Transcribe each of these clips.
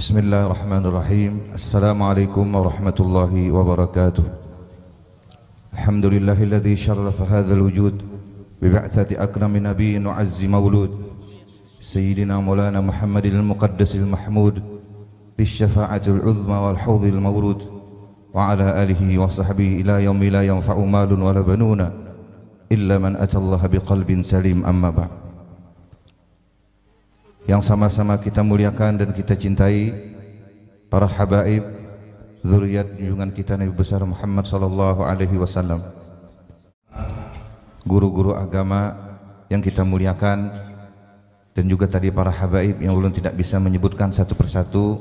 Bismillahirrahmanirrahim. Assalamualaikum warahmatullahi wabarakatuh. Alhamdulillahilladzi syarrafa hadzal wujud bi ba'tsati akrami nabiyyin wa azzi maulud sayyidina maulana Muhammadil muqaddasil mahmud bis syafa'atil uzma wal hawdhil mawrud wa ala alihi wa sahbihi ila yaumi la yanfa'u malun wala banuna illa man atallaha biqalbin salim. Amma ba'd. Yang sama-sama kita muliakan dan kita cintai, para habaib, zuriat junjungan kita Nabi besar Muhammad sallallahu alaihi wasallam, guru-guru agama yang kita muliakan, dan juga tadi para habaib yang ulun tidak bisa menyebutkan satu persatu.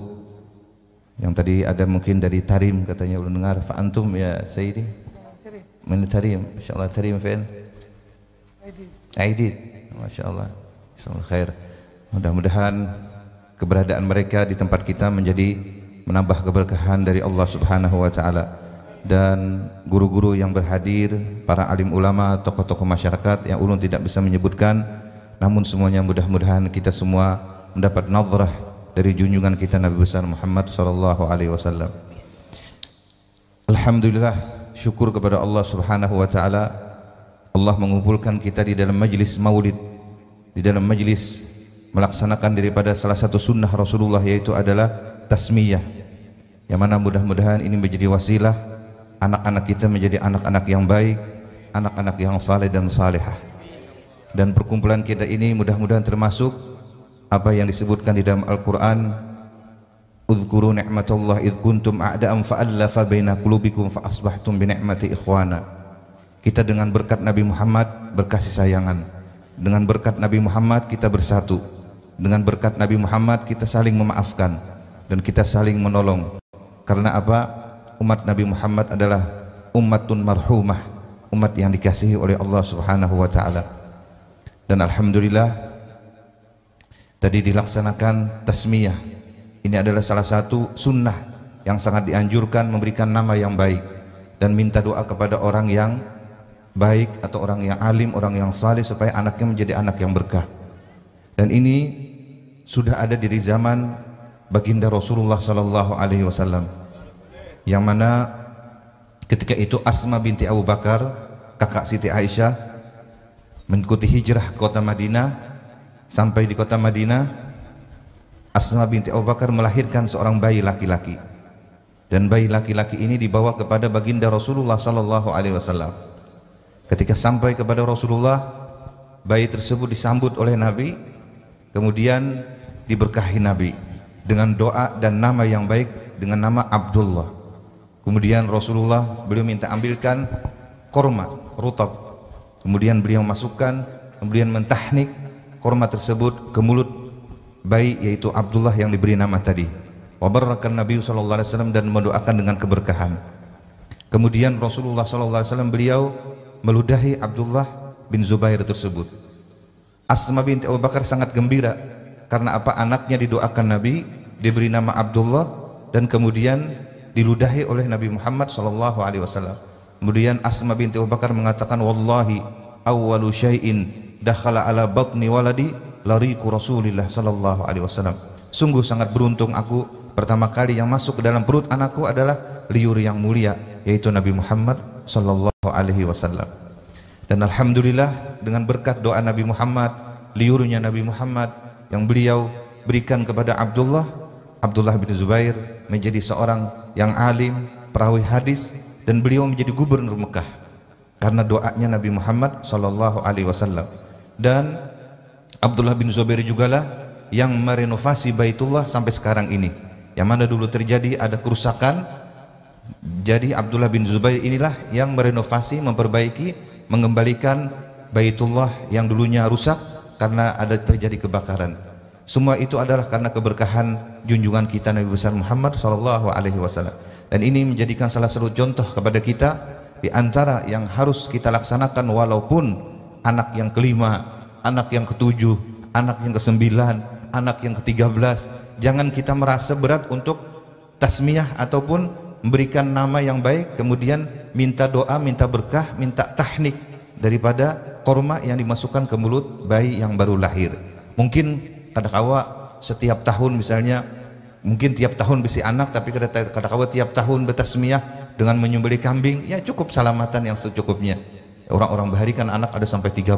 Yang tadi ada mungkin dari Tarim, katanya ulun dengar, fa antum ya Sayyidi min Tarim, insyaallah Tarim fan Aidit, masyaallah, insyaallah khair. Mudah-mudahan keberadaan mereka di tempat kita menjadi menambah keberkahan dari Allah Subhanahu wa taala, dan guru-guru yang berhadir, para alim ulama, tokoh-tokoh masyarakat yang ulun tidak bisa menyebutkan, namun semuanya mudah-mudahan kita semua mendapat nazrah dari junjungan kita Nabi besar Muhammad sallallahu alaihi wasallam. Alhamdulillah, syukur kepada Allah Subhanahu wa taala, Allah mengumpulkan kita di dalam majlis maulid, di dalam majlis melaksanakan daripada salah satu sunnah Rasulullah, yaitu adalah tasmiyah, yang mana mudah-mudahan ini menjadi wasilah anak-anak kita menjadi anak-anak yang baik, anak-anak yang saleh dan salihah. Dan perkumpulan kita ini mudah-mudahan termasuk apa yang disebutkan di dalam Al-Quran, Udzkuru ni'matallah idh kuntum a'da'an fa'allafa baina qulubikum fa asbahtum bi ni'mati ikhwana. Kita dengan berkat Nabi Muhammad berkasih sayangan, dengan berkat Nabi Muhammad kita bersatu, dengan berkat Nabi Muhammad kita saling memaafkan dan kita saling menolong. Karena apa? Umat Nabi Muhammad adalah ummatun marhumah, umat yang dikasihi oleh Allah Subhanahu wa taala. Dan alhamdulillah tadi dilaksanakan tasmiyah. Ini adalah salah satu sunnah yang sangat dianjurkan, memberikan nama yang baik dan minta doa kepada orang yang baik atau orang yang alim, orang yang saleh, supaya anaknya menjadi anak yang berkah. Dan ini sudah ada dari zaman baginda Rasulullah sallallahu alaihi wasallam, yang mana ketika itu Asma binti Abu Bakar, kakak Siti Aisyah, mengikuti hijrah ke kota Madinah. Sampai di kota Madinah, Asma binti Abu Bakar melahirkan seorang bayi laki-laki, dan bayi laki-laki ini dibawa kepada baginda Rasulullah sallallahu alaihi wasallam. Ketika sampai kepada Rasulullah, bayi tersebut disambut oleh Nabi, kemudian diberkahi Nabi dengan doa dan nama yang baik, dengan nama Abdullah. Kemudian Rasulullah beliau minta ambilkan korma rutab, kemudian beliau masukkan, kemudian mentahnik korma tersebut ke mulut bayi, yaitu Abdullah yang diberi nama tadi. Wa barakan Nabi sallallahu alaihi wasallam, dan mendoakan dengan keberkahan. Kemudian Rasulullah sallallahu alaihi wasallam beliau meludahi Abdullah bin Zubair tersebut. Asma binti Abu Bakar sangat gembira karena apa? Anaknya didoakan Nabi, diberi nama Abdullah, dan kemudian diludahi oleh Nabi Muhammad sallallahu alaihi wasallam. Kemudian Asma binti Abu Bakar mengatakan, wallahi awwalu syai'in dakhala ala batni waladi lariku Rasulillah sallallahu alaihi wasallam. Sungguh sangat beruntung aku, pertama kali yang masuk ke dalam perut anakku adalah liur yang mulia, yaitu Nabi Muhammad sallallahu alaihi wasallam. Dan alhamdulillah dengan berkat doa Nabi Muhammad, liurnya Nabi Muhammad yang beliau berikan kepada Abdullah bin Zubair menjadi seorang yang alim, perawi hadis, dan beliau menjadi gubernur Mekah karena doanya Nabi Muhammad sallallahu alaihi wasallam. Dan Abdullah bin Zubair jugalah yang merenovasi Baitullah sampai sekarang ini, yang mana dulu terjadi ada kerusakan. Jadi Abdullah bin Zubair inilah yang merenovasi, memperbaiki, mengembalikan Baitullah yang dulunya rusak karena ada terjadi kebakaran. Semua itu adalah karena keberkahan junjungan kita Nabi besar Muhammad sallallahu alaihi wasallam. Dan ini menjadikan salah satu contoh kepada kita di antara yang harus kita laksanakan, walaupun anak yang kelima, anak yang ketujuh, anak yang kesembilan, anak yang ke-13, jangan kita merasa berat untuk tasmiyah ataupun memberikan nama yang baik, kemudian minta doa, minta berkah, minta tahnik daripada korma yang dimasukkan ke mulut bayi yang baru lahir. Mungkin kadang-kala setiap tahun misalnya mungkin tiap tahun bisi anak, tapi kadang-kadang tiap tahun bertasmiyah dengan menyembelih kambing, ya cukup salamatan yang secukupnya. Orang-orang Bahari kan anak ada sampai 13,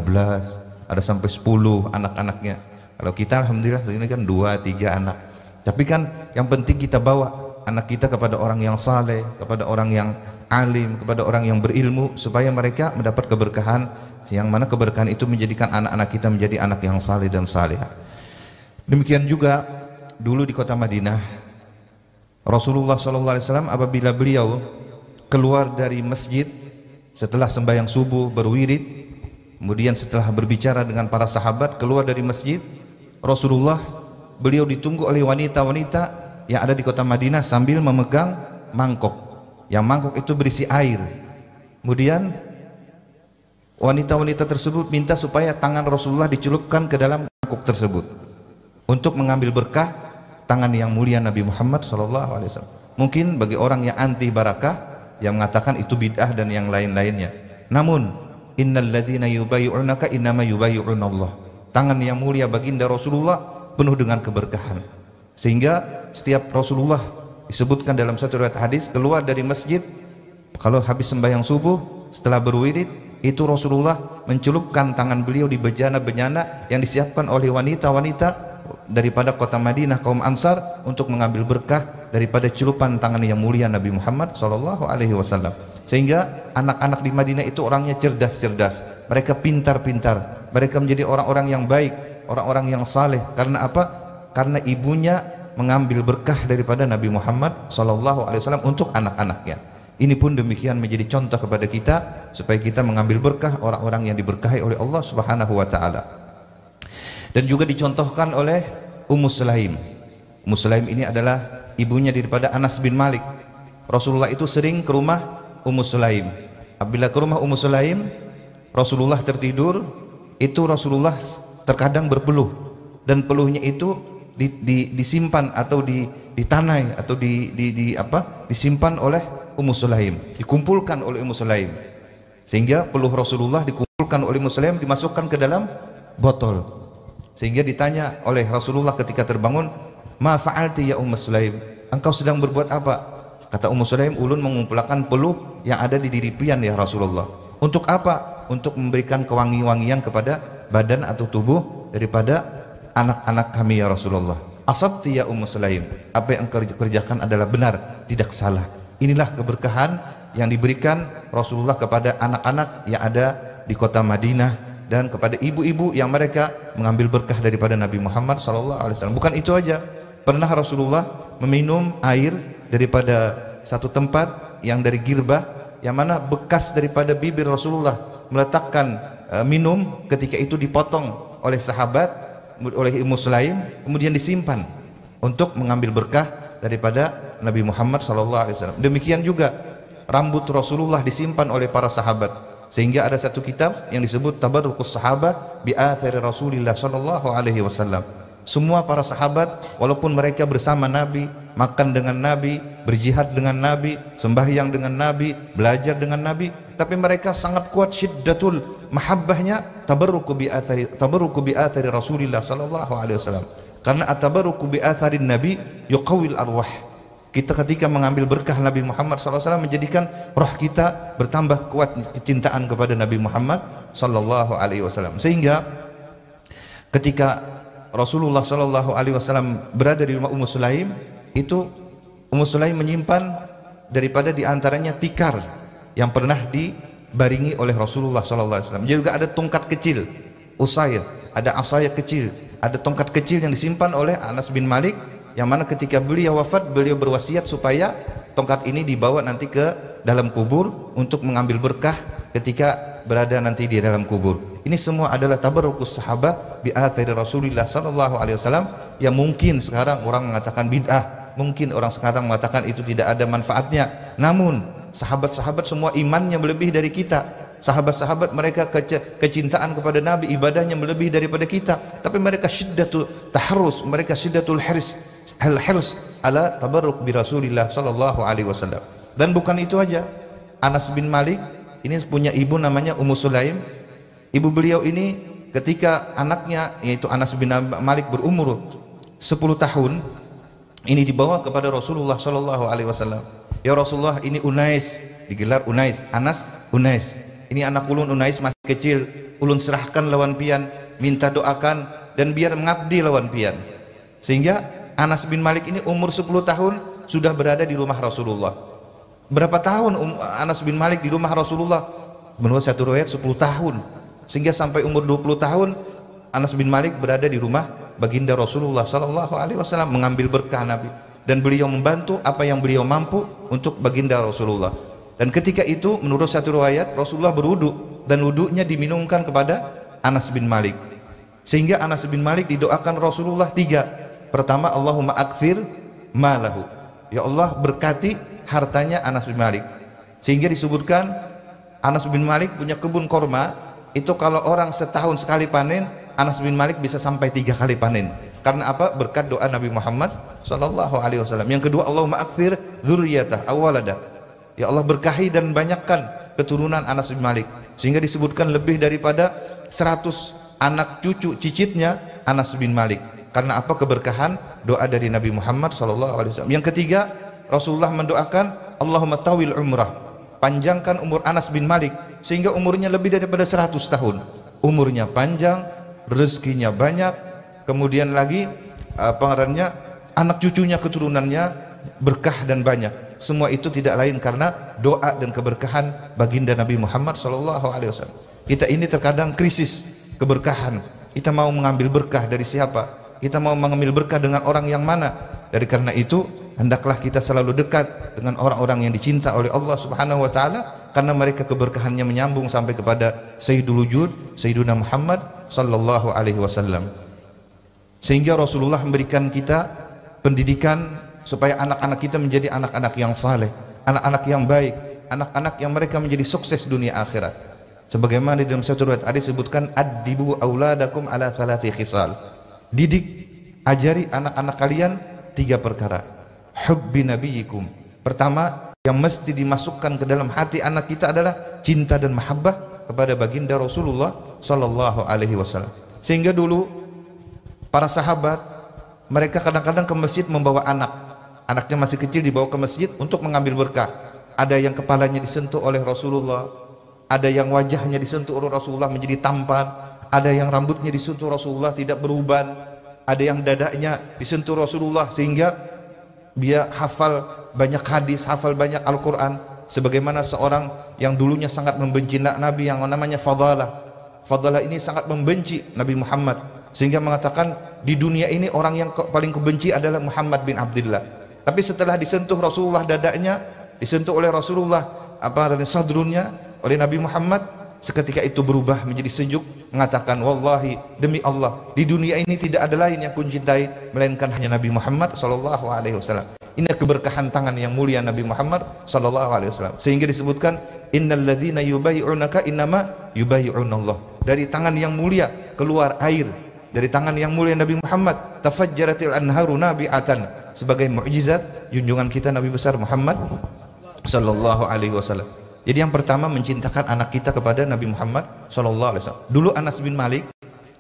ada sampai 10 anak-anaknya. Kalau kita alhamdulillah ini kan 2, 3 anak. Tapi kan yang penting kita bawa anak kita kepada orang yang saleh, kepada orang yang alim, kepada orang yang berilmu, supaya mereka mendapat keberkahan, yang mana keberkahan itu menjadikan anak-anak kita menjadi anak yang saleh dan salihah. Demikian juga dulu di kota Madinah, Rasulullah SAW apabila beliau keluar dari masjid setelah sembahyang subuh berwirid, kemudian setelah berbicara dengan para sahabat keluar dari masjid, Rasulullah beliau ditunggu oleh wanita-wanita yang ada di kota Madinah sambil memegang mangkok. Yang mangkok itu berisi air. Kemudian wanita-wanita tersebut minta supaya tangan Rasulullah dicelupkan ke dalam mangkok tersebut untuk mengambil berkah tangan yang mulia Nabi Muhammad SAW. Mungkin bagi orang yang anti barakah, yang mengatakan itu bid'ah dan yang lain-lainnya. Namun innal ladzina yubayyi'unaka innama yubayyi'unallah. Tangan yang mulia baginda Rasulullah penuh dengan keberkahan. Sehingga setiap Rasulullah disebutkan dalam satu riwayat hadis keluar dari masjid, kalau habis sembahyang subuh setelah berwirid itu Rasulullah mencelupkan tangan beliau di bejana-bejana yang disiapkan oleh wanita-wanita daripada kota Madinah, kaum Ansar, untuk mengambil berkah daripada celupan tangan yang mulia Nabi Muhammad SAW. Sehingga anak-anak di Madinah itu orangnya cerdas-cerdas, mereka pintar-pintar, mereka menjadi orang-orang yang baik, orang-orang yang saleh. Karena apa? Karena ibunya mengambil berkah daripada Nabi Muhammad SAW untuk anak-anaknya. Ini pun demikian menjadi contoh kepada kita supaya kita mengambil berkah orang-orang yang diberkahi oleh Allah Subhanahu wa taala. Dan juga dicontohkan oleh Ummu Sulaim. Ummu Sulaim ini adalah ibunya daripada Anas bin Malik. Rasulullah itu sering ke rumah Ummu Sulaim. Apabila ke rumah Ummu Sulaim, Rasulullah tertidur, itu Rasulullah terkadang berpeluh, dan peluhnya itu disimpan atau ditanai atau disimpan oleh Ummu Sulaim, dikumpulkan oleh Ummu Sulaim, sehingga peluh Rasulullah dikumpulkan oleh Ummu Sulaim, dimasukkan ke dalam botol, sehingga ditanya oleh Rasulullah ketika terbangun, ma fa'alti ya Ummu Sulaim, engkau sedang berbuat apa? Kata Ummu Sulaim, ulun mengumpulkan peluh yang ada di diri pian ya Rasulullah. Untuk apa? Untuk memberikan kewangi-wangian kepada badan atau tubuh daripada anak-anak kami ya Rasulullah. Asabti ya Ummu Sulaim, apa yang engkau kerjakan adalah benar, tidak salah. Inilah keberkahan yang diberikan Rasulullah kepada anak-anak yang ada di kota Madinah dan kepada ibu-ibu yang mereka mengambil berkah daripada Nabi Muhammad SAW. Bukan itu aja, pernah Rasulullah meminum air daripada satu tempat yang dari girbah, yang mana bekas daripada bibir Rasulullah meletakkan minum, ketika itu dipotong oleh sahabat, oleh Ummu Sulaim, kemudian disimpan untuk mengambil berkah daripada Nabi Muhammad SAW. Demikian juga rambut Rasulullah disimpan oleh para sahabat, sehingga ada satu kitab yang disebut Tabarrukus Sahabat bi Athari Rasulillah SAW. Semua para sahabat, walaupun mereka bersama Nabi, makan dengan Nabi, berjihad dengan Nabi, sembahyang dengan Nabi, belajar dengan Nabi, tapi mereka sangat kuat syiddatul mahabbahnya, tabarruku bi athari Rasulillah sallallahu alaihi wasallam. Karena atabarruku bi atharin nabi yuqawil arwah. Kita ketika mengambil berkah Nabi Muhammad SAW menjadikan roh kita bertambah kuat kecintaan kepada Nabi Muhammad sallallahu alaihi wasallam. Sehingga ketika Rasulullah sallallahu alaihi wasallam berada di rumah Ummu Sulaim, itu Ummu Sulaim menyimpan daripada diantaranya tikar yang pernah dibaringi oleh Rasulullah SAW. Juga ada tongkat kecil, usaya, ada asaya kecil, ada tongkat kecil yang disimpan oleh Anas bin Malik, yang mana ketika beliau wafat, beliau berwasiat supaya tongkat ini dibawa nanti ke dalam kubur untuk mengambil berkah ketika berada nanti di dalam kubur. Ini semua adalah tabarrukus sahabat bi athari Rasulillah SAW, yang mungkin sekarang orang mengatakan bid'ah, mungkin orang sekarang mengatakan itu tidak ada manfaatnya. Namun sahabat-sahabat semua imannya melebihi dari kita. Sahabat-sahabat mereka kecintaan kepada Nabi, ibadahnya melebihi daripada kita. Tapi mereka syiddatul taharrus, mereka syiddatul hirs ala tabarruk bi Rasulillah sallallahu alaihi wasallam. Dan bukan itu aja, Anas bin Malik ini punya ibu namanya Ummu Sulaim. Ibu beliau ini ketika anaknya yaitu Anas bin Malik berumur 10 tahun, Ini dibawa kepada Rasulullah sallallahu alaihi wasallam. Ya Rasulullah, ini Unais, digelar Unais, Anas Unais. Ini anak ulun Unais masih kecil, ulun serahkan lawan pian, minta doakan dan biar mengabdi lawan pian. Sehingga Anas bin Malik ini umur 10 tahun sudah berada di rumah Rasulullah. Berapa tahun Anas bin Malik di rumah Rasulullah? Menurut satu riwayat 10 tahun. Sehingga sampai umur 20 tahun Anas bin Malik berada di rumah baginda Rasulullah sallallahu alaihi wasallam, mengambil berkah Nabi, dan beliau membantu apa yang beliau mampu untuk baginda Rasulullah. Dan ketika itu menurut satu riwayat Rasulullah berwudu dan wudunya diminumkan kepada Anas bin Malik, sehingga Anas bin Malik didoakan Rasulullah 3. Pertama, Allahumma akthir malahu, ya Allah berkati hartanya Anas bin Malik. Sehingga disebutkan Anas bin Malik punya kebun korma, itu kalau orang setahun sekali panen, Anas bin Malik bisa sampai 3 kali panen. Karena apa? Berkat doa Nabi Muhammad sallallahu alaihi wasallam. Yang kedua, Allahumma akthir dzurriyyatah awalada, ya Allah berkahi dan banyakkan keturunan Anas bin Malik, sehingga disebutkan lebih daripada 100 anak cucu cicitnya Anas bin Malik. Karena apa? Keberkahan doa dari Nabi Muhammad sallallahu alaihi wasallam. Yang ketiga, Rasulullah mendoakan Allahumma tawil umrah, panjangkan umur Anas bin Malik sehingga umurnya lebih daripada 100 tahun. Umurnya panjang, rezekinya banyak, kemudian lagi pengarannya anak cucunya keturunannya berkah dan banyak. Semua itu tidak lain karena doa dan keberkahan baginda Nabi Muhammad sallallahu alaihi wasallam. Kita ini terkadang krisis keberkahan. Kita mau mengambil berkah dari siapa? Kita mau mengambil berkah dengan orang yang mana? Dari karena itu hendaklah kita selalu dekat dengan orang-orang yang dicinta oleh Allah Subhanahu wa taala, karena mereka keberkahannya menyambung sampai kepada Sayyidul Wujud, Sayyiduna Muhammad sallallahu alaihi wasallam. Sehingga Rasulullah memberikan kita pendidikan supaya anak-anak kita menjadi anak-anak yang saleh, anak-anak yang baik, anak-anak yang mereka menjadi sukses dunia akhirat. Sebagaimana di dalam satu riwayat ada disebutkan, addibu auladakum ala thalathi khisal, didik, ajari anak-anak kalian 3 perkara. Hubbi nabiyikum, pertama yang mesti dimasukkan ke dalam hati anak kita adalah cinta dan mahabbah kepada baginda Rasulullah sallallahu alaihi wasallam. Sehingga dulu para sahabat mereka kadang-kadang ke masjid membawa anaknya masih kecil, dibawa ke masjid untuk mengambil berkah. Ada yang kepalanya disentuh oleh Rasulullah, ada yang wajahnya disentuh oleh Rasulullah menjadi tampan, ada yang rambutnya disentuh Rasulullah tidak beruban, ada yang dadanya disentuh Rasulullah sehingga dia hafal banyak hadis, hafal banyak Al-Quran. Sebagaimana seorang yang dulunya sangat membenci Nabi yang namanya Fadalah ini sangat membenci Nabi Muhammad, sehingga mengatakan di dunia ini orang yang paling kubenci adalah Muhammad bin Abdullah. Tapi setelah disentuh Rasulullah dadanya, disentuh oleh Rasulullah sadrunnya oleh Nabi Muhammad, seketika itu berubah menjadi sejuk, mengatakan wallahi, demi Allah, di dunia ini tidak ada lain yang kuncintai melainkan hanya Nabi Muhammad sallallahu alaihi wasallam. Ini keberkahan tangan yang mulia Nabi Muhammad sallallahu alaihi wasallam. Sehingga disebutkan innal ladzina yubayyi'unaka innama yubayyi'unallah. Dari tangan yang mulia keluar air, dari tangan yang mulia Nabi Muhammad tafajjaratil anharu nabi'atan, sebagai mukjizat junjungan kita Nabi besar Muhammad sallallahu alaihi wasallam. Jadi yang pertama, mencintakan anak kita kepada Nabi Muhammad sallallahu alaihi wasallam. Dulu Anas bin Malik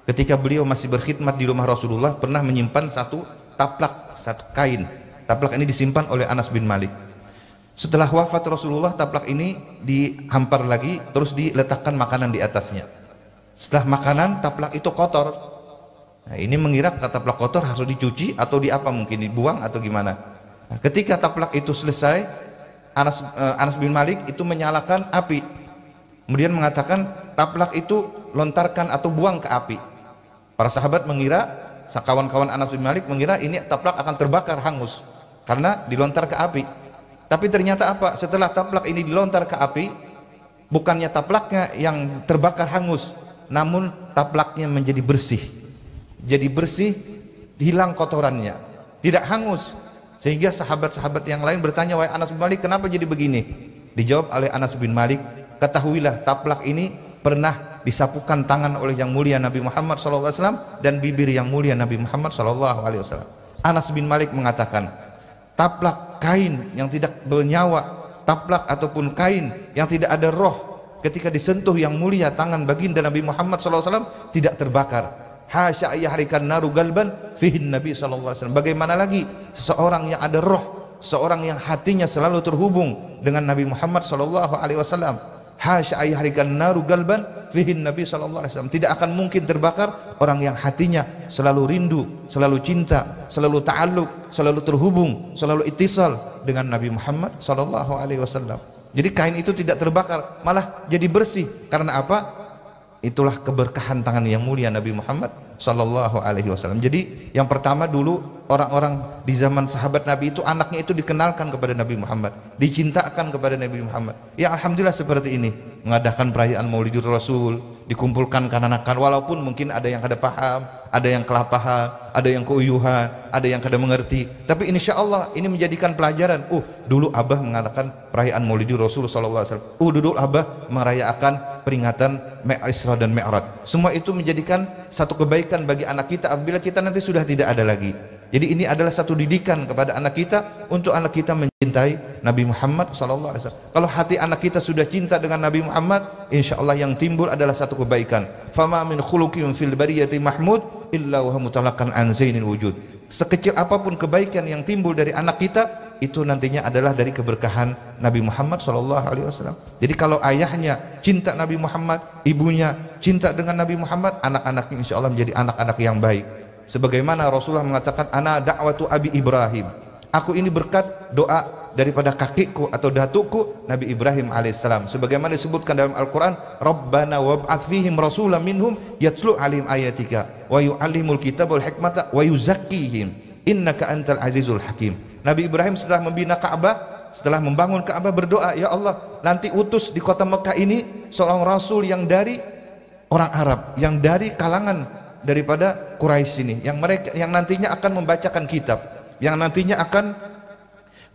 ketika beliau masih berkhidmat di rumah Rasulullah pernah menyimpan satu taplak, satu kain. Taplak ini disimpan oleh Anas bin Malik. Setelah wafat Rasulullah, taplak ini dihampar lagi, terus diletakkan makanan di atasnya. Setelah makanan, taplak itu kotor. Nah, ini mengira taplak kotor harus dicuci atau diapa, mungkin dibuang atau gimana. Nah, ketika taplak itu selesai, Anas bin Malik itu menyalakan api, kemudian mengatakan taplak itu lontarkan atau buang ke api. Para sahabat mengira, kawan-kawan Anas bin Malik mengira ini taplak akan terbakar hangus karena dilontar ke api. Tapi ternyata apa? Setelah taplak ini dilontar ke api, bukannya taplaknya yang terbakar hangus, namun taplaknya menjadi bersih. Jadi bersih, hilang kotorannya, tidak hangus. Sehingga sahabat-sahabat yang lain bertanya, wahai Anas bin Malik, kenapa jadi begini? Dijawab oleh Anas bin Malik, ketahuilah taplak ini pernah disapukan tangan oleh yang mulia Nabi Muhammad SAW dan bibir yang mulia Nabi Muhammad SAW. Anas bin Malik mengatakan, taplak kain yang tidak bernyawa, taplak ataupun kain yang tidak ada roh, ketika disentuh yang mulia tangan baginda Nabi Muhammad SAW tidak terbakar. Hasya ayyahrikan naru galban fihin Nabi sallallahu alaihi wasallam. Bagaimana lagi seseorang yang ada roh, seorang yang hatinya selalu terhubung dengan Nabi Muhammad sallallahu alaihi wasallam. Hasya ayyahrikan naru galban fihin Nabi sallallahu alaihi wasallam. Tidak akan mungkin terbakar orang yang hatinya selalu rindu, selalu cinta, selalu ta'alluq, selalu terhubung, selalu ittisal dengan Nabi Muhammad sallallahu alaihi wasallam. Jadi kain itu tidak terbakar, malah jadi bersih. Karena apa? Itulah keberkahan tangan yang mulia Nabi Muhammad sallallahu alaihi wasallam. Jadi yang pertama dulu orang-orang di zaman sahabat Nabi itu anaknya itu dikenalkan kepada Nabi Muhammad, dicintakan kepada Nabi Muhammad. Ya alhamdulillah seperti ini, mengadakan perayaan Maulidur Rasul, dikumpulkan kanak-kanak, walaupun mungkin ada yang kada paham, ada yang kelapahan, ada yang keuyuhan, ada yang kada mengerti. Tapi insya Allah ini menjadikan pelajaran. Dulu Abah mengadakan perayaan Maulidur Rasul sallallahu alaihi wasallam. Dulu Abah merayakan peringatan Isra dan Mi'raj. Semua itu menjadikan satu kebaikan bagi anak kita apabila kita nanti sudah tidak ada lagi. Jadi ini adalah satu didikan kepada anak kita untuk anak kita mencintai Nabi Muhammad sallallahu alaihi wasallam. Kalau hati anak kita sudah cinta dengan Nabi Muhammad, insya Allah yang timbul adalah satu kebaikan. Fama min khuluqin fil bariyati mahmud illa wa mutalaqan an zainil wujud. Sekecil apapun kebaikan yang timbul dari anak kita, itu nantinya adalah dari keberkahan Nabi Muhammad sallallahu alaihi wasallam. Jadi kalau ayahnya cinta Nabi Muhammad, ibunya cinta dengan Nabi Muhammad, anak-anaknya insya Allah menjadi anak-anak yang baik. Sebagaimana Rasulullah mengatakan, ana da'watu Abi Ibrahim, aku ini berkat doa daripada kakekku atau datukku Nabi Ibrahim alaihissalam. Sebagaimana disebutkan dalam Al-Quran, Rabbana wab'ath fihim rasulam minhum yatlu alim ayatika wa yu'allimul kitab wal hikmata wa yuzakkihim innaka antal azizul hakim. Nabi Ibrahim setelah membina Ka'bah, setelah membangun Ka'bah, berdoa, ya Allah, nanti utus di kota Mekah ini seorang rasul yang dari orang Arab, yang dari kalangan daripada Quraisy ini, yang nantinya akan membacakan kitab, yang nantinya akan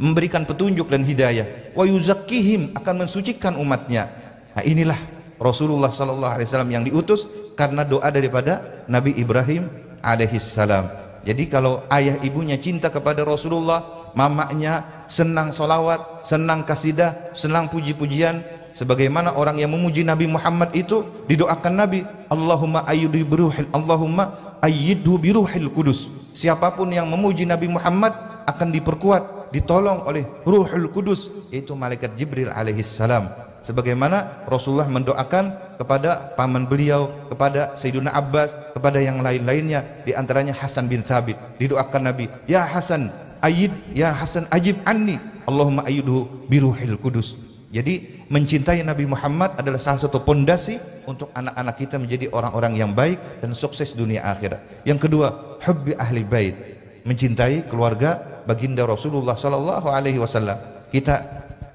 memberikan petunjuk dan hidayah, wa yuzakkihim, akan mensucikan umatnya. Nah, inilah Rasulullah sallallahu alaihi wasallam yang diutus karena doa daripada Nabi Ibrahim alaihissalam. Jadi kalau ayah ibunya cinta kepada Rasulullah, mamanya senang solawat, senang kasidah, senang puji-pujian, sebagaimana orang yang memuji Nabi Muhammad itu didoakan Nabi, Allahumma ayyidhu biruhil, Allahumma ayyidhu biruhil kudus. Siapapun yang memuji Nabi Muhammad akan diperkuat, ditolong oleh Ruhul Kudus, yaitu malaikat Jibril alaihissalam. Sebagaimana Rasulullah mendoakan kepada paman beliau, kepada Sayyidina Abbas, kepada yang lain-lainnya, di antaranya Hasan bin Thabit, didoakan Nabi, ya Hasan ayyid, ya Hasan ajib anni, Allahumma ayyidhu biruhil kudus. Jadi mencintai Nabi Muhammad adalah salah satu pondasi untuk anak-anak kita menjadi orang-orang yang baik dan sukses dunia akhirat. Yang kedua, hubbi ahli bait, mencintai keluarga baginda Rasulullah sallallahu alaihi wasallam. Kita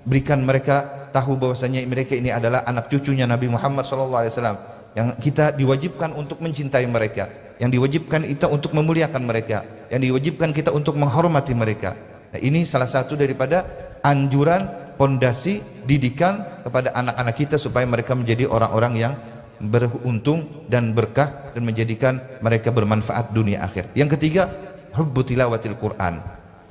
berikan mereka tahu bahwasanya mereka ini adalah anak cucunya Nabi Muhammad sallallahu alaihi wasallam, yang kita diwajibkan untuk mencintai mereka, yang diwajibkan kita untuk memuliakan mereka, yang diwajibkan kita untuk menghormati mereka. Nah, ini salah satu daripada anjuran, pondasi, didikan kepada anak-anak kita supaya mereka menjadi orang-orang yang beruntung dan berkah dan menjadikan mereka bermanfaat dunia akhir. Yang ketiga, hubbu tilawatil Quran.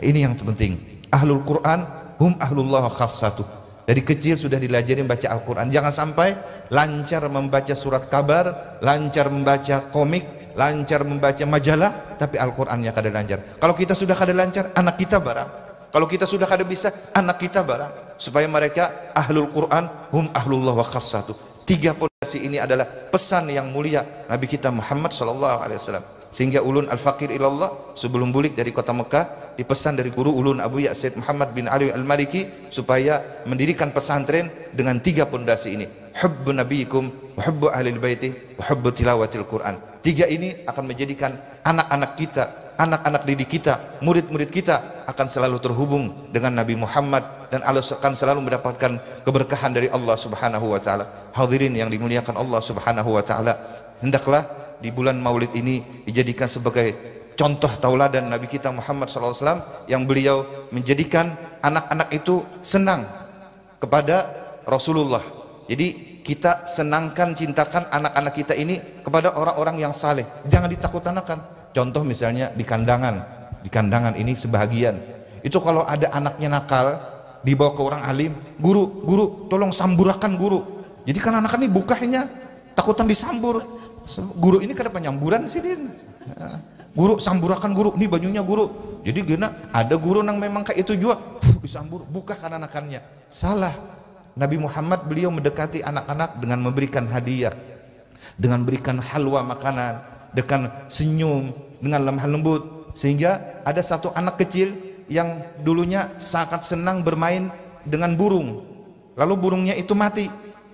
Ini yang penting. Ahlul Quran hum ahlullah khassatuh. Dari kecil sudah diajarin baca Al-Quran. Jangan sampai lancar membaca surat kabar, lancar membaca komik, lancar membaca majalah, tapi Al-Qurannya kada lancar. Kalau kita sudah kada lancar, anak kita barang. Kalau kita sudah kada bisa, anak kita barang. Supaya mereka ahlul Quran hum ahlullah wa khassatuh. Tiga pondasi ini adalah pesan yang mulia Nabi kita Muhammad sallallahu alaihi wasallam. Sehingga ulun al-faqir ilallah sebelum bulik dari kota Mekah dipesan dari guru ulun Abu Ya'sid Muhammad bin Ali al-Maliki supaya mendirikan pesantren dengan tiga pondasi ini. Hubbu nabiyikum wa hubbu ahlil baiti wa hubbu tilawatil Quran. Tiga ini akan menjadikan anak-anak kita, anak-anak didik kita, murid-murid kita akan selalu terhubung dengan Nabi Muhammad dan akan selalu mendapatkan keberkahan dari Allah Subhanahu wa taala. Hadirin yang dimuliakan Allah Subhanahu wa taala, hendaklah di bulan Maulid ini dijadikan sebagai contoh tauladan Nabi kita Muhammad SAW yang beliau menjadikan anak-anak itu senang kepada Rasulullah. Jadi kita senangkan, cintakan anak-anak kita ini kepada orang-orang yang saleh. Jangan ditakut-tanakan. Contoh misalnya di kandangan ini sebahagian itu kalau ada anaknya nakal dibawa ke orang alim, guru tolong samburakan guru. Jadi kan anak ini bukanya takutan disambur, Guru ini kada penyamburan sih Din. Guru samburakan guru, nih bajunya guru. Jadi gina ada guru yang memang kayak itu juga, disambur, buka kan anakannya. Salah. Nabi Muhammad beliau mendekati anak-anak dengan memberikan hadiah, dengan berikan halwa makanan, dengan senyum, dengan lemah lembut. Sehingga ada satu anak kecil yang dulunya sangat senang bermain dengan burung, lalu burungnya itu mati.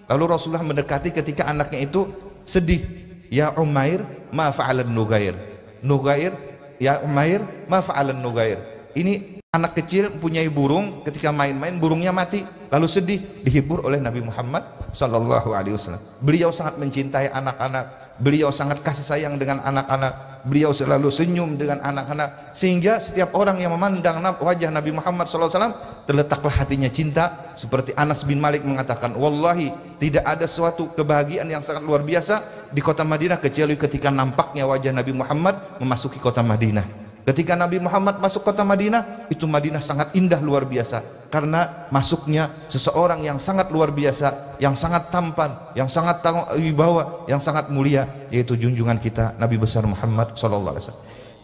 Lalu Rasulullah mendekati ketika anaknya itu sedih. Ya Umair, ma fa'alan Nugair. Nugair, ya Umair, ma fa'alan Nugair. Ini anak kecil punya burung, ketika main-main burungnya mati, lalu sedih, dihibur oleh Nabi Muhammad sallallahu alaihi wasallam. Beliau sangat mencintai anak-anak, beliau sangat kasih sayang dengan anak-anak, beliau selalu senyum dengan anak-anak, sehingga setiap orang yang memandang wajah Nabi Muhammad sallallahu alaihi wasallam terletaklah hatinya cinta. Seperti Anas bin Malik mengatakan, wallahi tidak ada suatu kebahagiaan yang sangat luar biasa di kota Madinah kecuali ketika nampaknya wajah Nabi Muhammad memasuki kota Madinah. Ketika Nabi Muhammad masuk kota Madinah, itu Madinah sangat indah luar biasa karena masuknya seseorang yang sangat luar biasa, yang sangat tampan, yang sangat wibawa, yang sangat mulia, yaitu junjungan kita Nabi besar Muhammad SAW.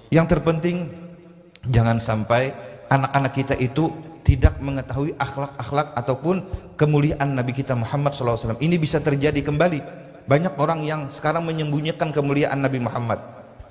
Yang terpenting jangan sampai anak-anak kita itu tidak mengetahui akhlak-akhlak ataupun kemuliaan Nabi kita Muhammad SAW. Ini bisa terjadi kembali. Banyak orang yang sekarang menyembunyikan kemuliaan Nabi Muhammad.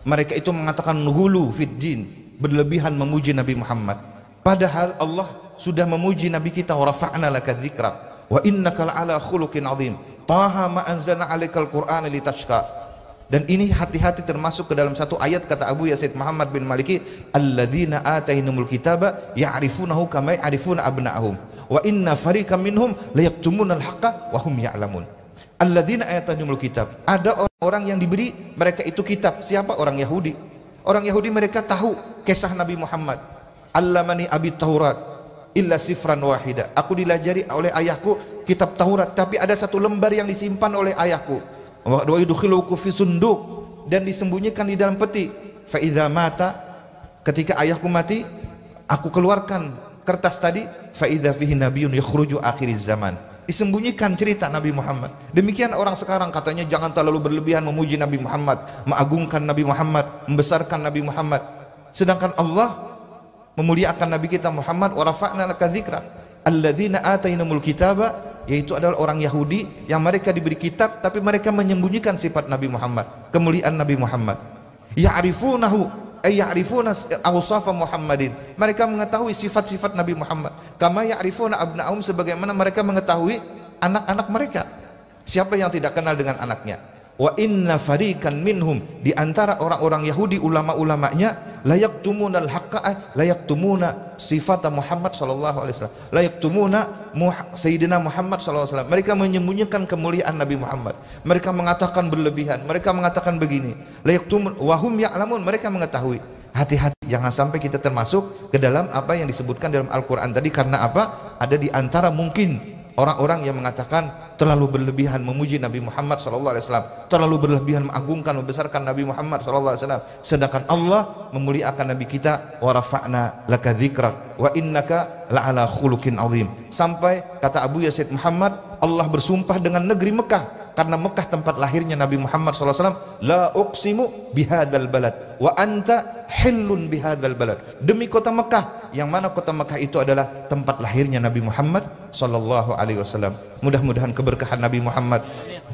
Mereka itu mengatakan nughulu fid din, berlebihan memuji Nabi Muhammad. Padahal Allah sudah memuji Nabi kita, wa rafa'na laka dzikra wa innaka la'ala khuluqin azim. Taha ma anzalna 'alaikal qur'ana litashqa. Dan ini hati-hati termasuk ke dalam satu ayat kata Abu Yazid Muhammad bin Maliki, alladzina atainumul kitaba ya'rifunahu kama ya'rifuna abna'ahum wa inna fariqam minhum la yaktumunal haqqa wa hum ya'lamun. Alladzina atainumul kitab, ada orang-orang yang diberi mereka itu kitab. Siapa? Orang Yahudi. Orang Yahudi mereka tahu kisah Nabi Muhammad. Allamani abi Taurat illa sifran wahida. Aku dilajari oleh ayahku kitab Taurat, tapi ada satu lembar yang disimpan oleh ayahku. Wa yudkhiluku fi sunduk, dan disembunyikan di dalam peti. Fa idza mata, ketika ayahku mati, aku keluarkan kertas tadi. Fa idza fihi nabiyyun yakhruju akhiriz zaman. Disembunyikan cerita Nabi Muhammad. Demikian orang sekarang katanya jangan terlalu berlebihan memuji Nabi Muhammad, mengagungkan Nabi Muhammad, membesarkan Nabi Muhammad. Sedangkan Allah memuliakan Nabi kita Muhammad, wa rafa'na laka dzikra. Alladzina atainumul kitaba, yaitu adalah orang Yahudi yang mereka diberi kitab tapi mereka menyembunyikan sifat Nabi Muhammad, kemuliaan Nabi Muhammad. Ya'rifunahu ay ya'rifuna awsafa Muhammadin. Mereka mengetahui sifat-sifat Nabi Muhammad. Kama ya'rifuna abna'ahum, sebagaimana mereka mengetahui anak-anak mereka. Siapa yang tidak kenal dengan anaknya? Wa inna fariqan minhum, di antara orang-orang Yahudi ulama-ulamanya, la yaktumunal haqqa, la yaktumuna sifat Muhammad sallallahu alaihi wasallam, la yaktumuna sayyidina Muhammad sallallahu alaihi wasallam. Mereka menyembunyikan kemuliaan Nabi Muhammad. Mereka mengatakan berlebihan, mereka mengatakan begini, la yaktumun wa hum ya'lamun, mereka mengetahui. Hati-hati jangan sampai kita termasuk ke dalam apa yang disebutkan dalam Al-Qur'an tadi. Karena apa? Ada di antara mungkin orang-orang yang mengatakan terlalu berlebihan memuji Nabi Muhammad SAW, terlalu berlebihan mengagungkan, membesarkan Nabi Muhammad SAW. Sedangkan Allah memuliakan Nabi kita, wa rafa'na laka dzikrak wa innaka la'ala khuluqin azim. Sampai kata Abu Yazid Muhammad, Allah bersumpah dengan negeri Mekah, karena Mekah tempat lahirnya Nabi Muhammad SAW. La uqsimu bihadzal balad wa anta hillun bihadzal balad. Demi kota Mekah, yang mana kota Mekah itu adalah tempat lahirnya Nabi Muhammad sallallahu alaihi wasallam. Mudah-mudahan keberkahan Nabi Muhammad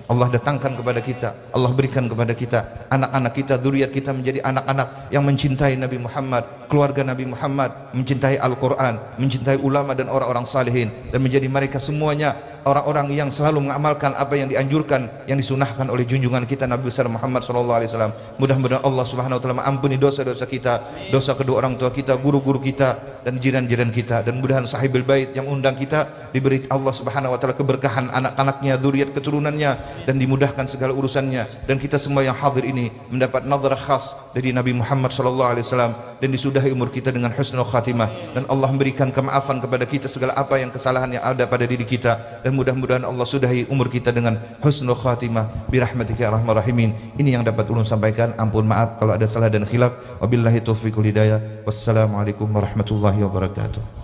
Allah datangkan kepada kita, Allah berikan kepada kita, anak-anak kita, zuriat kita menjadi anak-anak yang mencintai Nabi Muhammad, keluarga Nabi Muhammad, mencintai Al-Quran, mencintai ulama dan orang-orang salihin, dan menjadi mereka semuanya orang-orang yang selalu mengamalkan apa yang dianjurkan, yang disunahkan oleh junjungan kita Nabi besar Muhammad sallallahu alaihi wasallam. Mudah-mudahan Allah Subhanahu wa taala mengampuni dosa-dosa kita, dosa kedua orang tua kita, guru-guru kita, dan jiran-jiran kita, dan mudah-mudahan sahibul bait yang undang kita diberi Allah Subhanahu wa taala keberkahan anak-anaknya, zuriat keturunannya, dan dimudahkan segala urusannya, dan kita semua yang hadir ini mendapat nazarah khas dari Nabi Muhammad sallallahu alaihi wasallam, dan disudahi umur kita dengan husnul khatimah, dan Allah memberikan kemaafan kepada kita segala apa yang kesalahan yang ada pada diri kita, dan mudah-mudahan Allah sudahi umur kita dengan husnul khatimah birahmatika ya arhamar rahimin. Ini yang dapat ulun sampaikan. Ampun maaf kalau ada salah dan khilaf. Wabillahi taufiq wal hidayah. Wassalamualaikum warahmatullahi wabarakatuh.